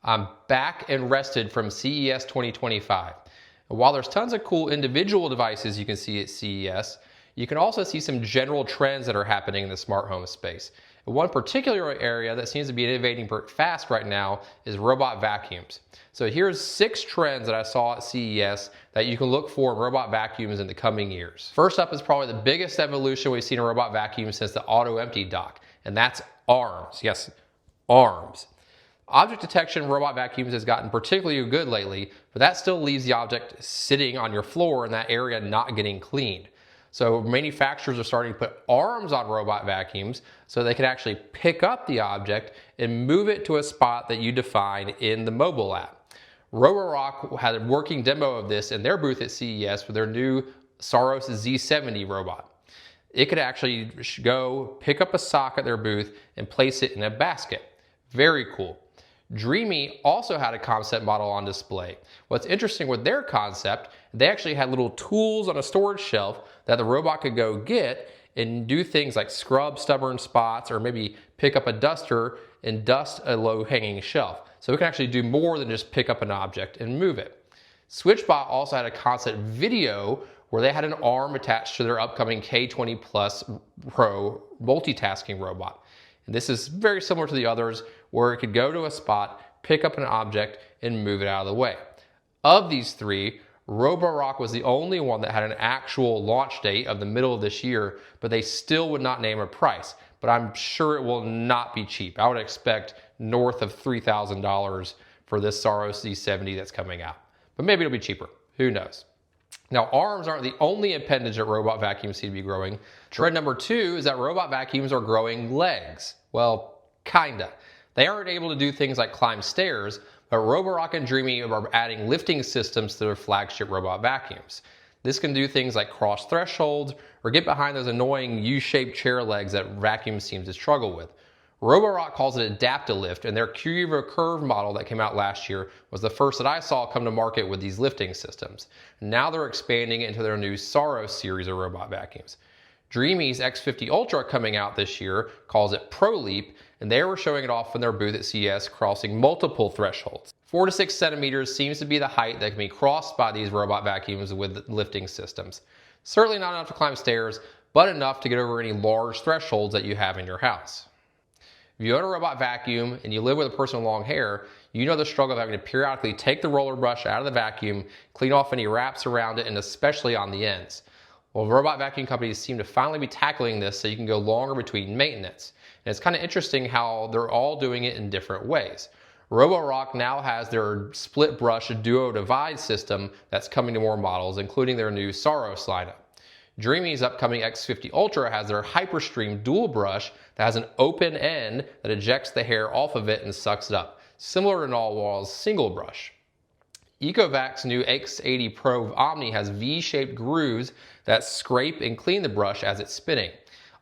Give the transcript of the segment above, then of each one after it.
I'm back and rested from CES 2025. And while there's tons of cool individual devices you can see at CES, you can also see some general trends that are happening in the smart home space. And one particular area that seems to be innovating fast right now is robot vacuums. So here's 6 trends that I saw at CES that you can look for in robot vacuums in the coming years. First up is probably the biggest evolution we've seen in robot vacuums since the auto empty dock, and that's arms. Yes, arms. Object detection in robot vacuums has gotten particularly good lately, but that still leaves the object sitting on your floor in that area not getting cleaned. So manufacturers are starting to put arms on robot vacuums so they can actually pick up the object and move it to a spot that you define in the mobile app. Roborock had a working demo of this in their booth at CES with their new Saros Z70 robot. It could actually go pick up a sock at their booth and place it in a basket. Very cool. Dreame also had a concept model on display. What's interesting with their concept, they actually had little tools on a storage shelf that the robot could go get and do things like scrub stubborn spots or maybe pick up a duster and dust a low-hanging shelf. So it can actually do more than just pick up an object and move it. SwitchBot also had a concept video where they had an arm attached to their upcoming K20 Plus Pro multitasking robot. And this is very similar to the others where it could go to a spot, pick up an object, and move it out of the way. Of these 3, Roborock was the only one that had an actual launch date of the middle of this year, but they still would not name a price. But I'm sure it will not be cheap. I would expect north of $3,000 for this Saros Z70 that's coming out. But maybe it'll be cheaper. Who knows? Now, arms aren't the only appendage that robot vacuums seem to be growing. Trend number 2 is that robot vacuums are growing legs. Well, kinda. They aren't able to do things like climb stairs, but Roborock and Dreame are adding lifting systems to their flagship robot vacuums. This can do things like cross thresholds or get behind those annoying U-shaped chair legs that vacuums seem to struggle with. Roborock calls it Adaptalift, and their Cuba Curve model that came out last year was the first that I saw come to market with these lifting systems. Now they're expanding it into their new Saros series of robot vacuums. Dreame's X50 Ultra coming out this year calls it ProLeap, and they were showing it off in their booth at CES, crossing multiple thresholds. 4 to 6 centimeters seems to be the height that can be crossed by these robot vacuums with lifting systems. Certainly not enough to climb stairs, but enough to get over any large thresholds that you have in your house. If you own a robot vacuum and you live with a person with long hair, you know the struggle of having to periodically take the roller brush out of the vacuum, clean off any wraps around it, and especially on the ends. Well, robot vacuum companies seem to finally be tackling this so you can go longer between maintenance. And it's kind of interesting how they're all doing it in different ways. Roborock now has their split brush duo divide system that's coming to more models, including their new Saros lineup. Dreame's upcoming X50 Ultra has their Hyperstream dual brush that has an open end that ejects the hair off of it and sucks it up, similar to Nolwall's single brush. Ecovacs' new X8 Pro Omni has V-shaped grooves that scrape and clean the brush as it's spinning.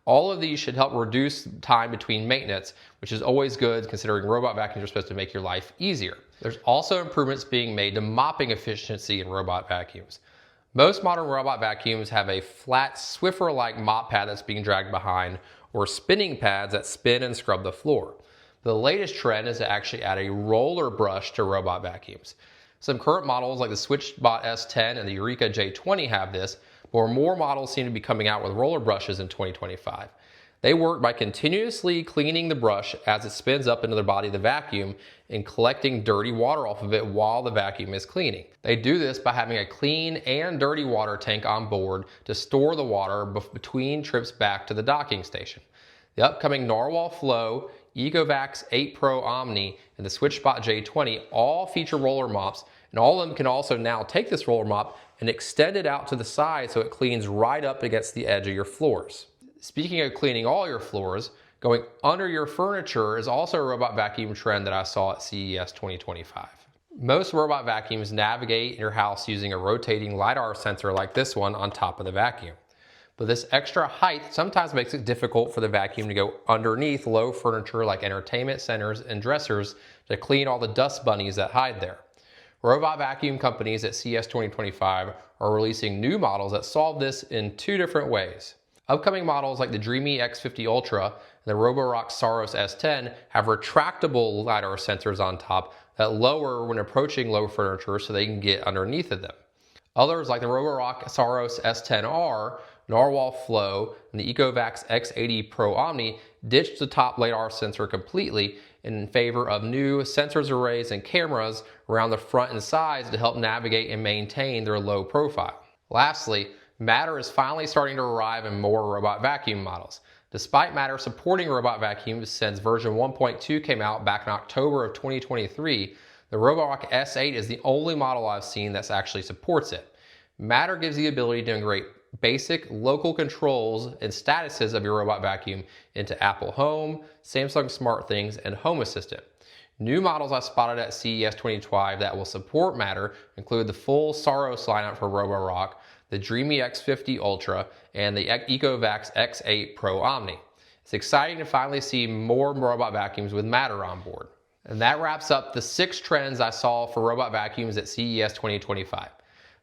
All of these should help reduce time between maintenance, which is always good considering robot vacuums are supposed to make your life easier. There's also improvements being made to mopping efficiency in robot vacuums. Most modern robot vacuums have a flat Swiffer-like mop pad that's being dragged behind, or spinning pads that spin and scrub the floor. The latest trend is to actually add a roller brush to robot vacuums. Some current models like the SwitchBot S10 and the Eureka J20 have this, but more models seem to be coming out with roller brushes in 2025. They work by continuously cleaning the brush as it spins up into the body of the vacuum and collecting dirty water off of it while the vacuum is cleaning. They do this by having a clean and dirty water tank on board to store the water between trips back to the docking station. The upcoming Narwhal Flow, Ecovacs X8 Pro Omni, and the SwitchBot J20 all feature roller mops, and all of them can also now take this roller mop and extend it out to the side so it cleans right up against the edge of your floors. Speaking of cleaning all your floors, going under your furniture is also a robot vacuum trend that I saw at CES 2025. Most robot vacuums navigate your house using a rotating LiDAR sensor like this one on top of the vacuum. But this extra height sometimes makes it difficult for the vacuum to go underneath low furniture like entertainment centers and dressers to clean all the dust bunnies that hide there. Robot vacuum companies at CES 2025 are releasing new models that solve this in 2 different ways. Upcoming models like the Dreame X50 Ultra and the Roborock Saros Z70 have retractable LiDAR sensors on top that lower when approaching low furniture so they can get underneath of them. Others like the Roborock Saros Z10R, Narwhal Flow, and the Ecovacs X8 Pro Omni ditched the top LiDAR sensor completely in favor of new sensors arrays and cameras around the front and sides to help navigate and maintain their low profile. Lastly, Matter is finally starting to arrive in more robot vacuum models. Despite Matter supporting robot vacuums since version 1.2 came out back in October of 2023, the Roborock S8 is the only model I've seen that actually supports it. Matter gives the ability to integrate basic local controls and statuses of your robot vacuum into Apple Home, Samsung SmartThings, and Home Assistant. New models I spotted at CES 2025 that will support Matter include the full Saros lineup for Roborock, the Dreame X50 Ultra, and the Ecovacs X8 Pro Omni. It's exciting to finally see more robot vacuums with Matter on board. And that wraps up the 6 trends I saw for robot vacuums at CES 2025.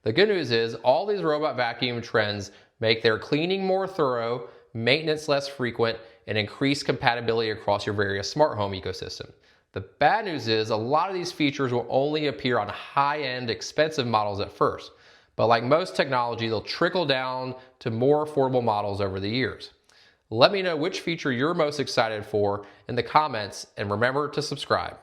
The good news is all these robot vacuum trends make their cleaning more thorough, maintenance less frequent, and increase compatibility across your various smart home ecosystem. The bad news is a lot of these features will only appear on high-end, expensive models at first. But like most technology, they'll trickle down to more affordable models over the years. Let me know which feature you're most excited for in the comments, and remember to subscribe.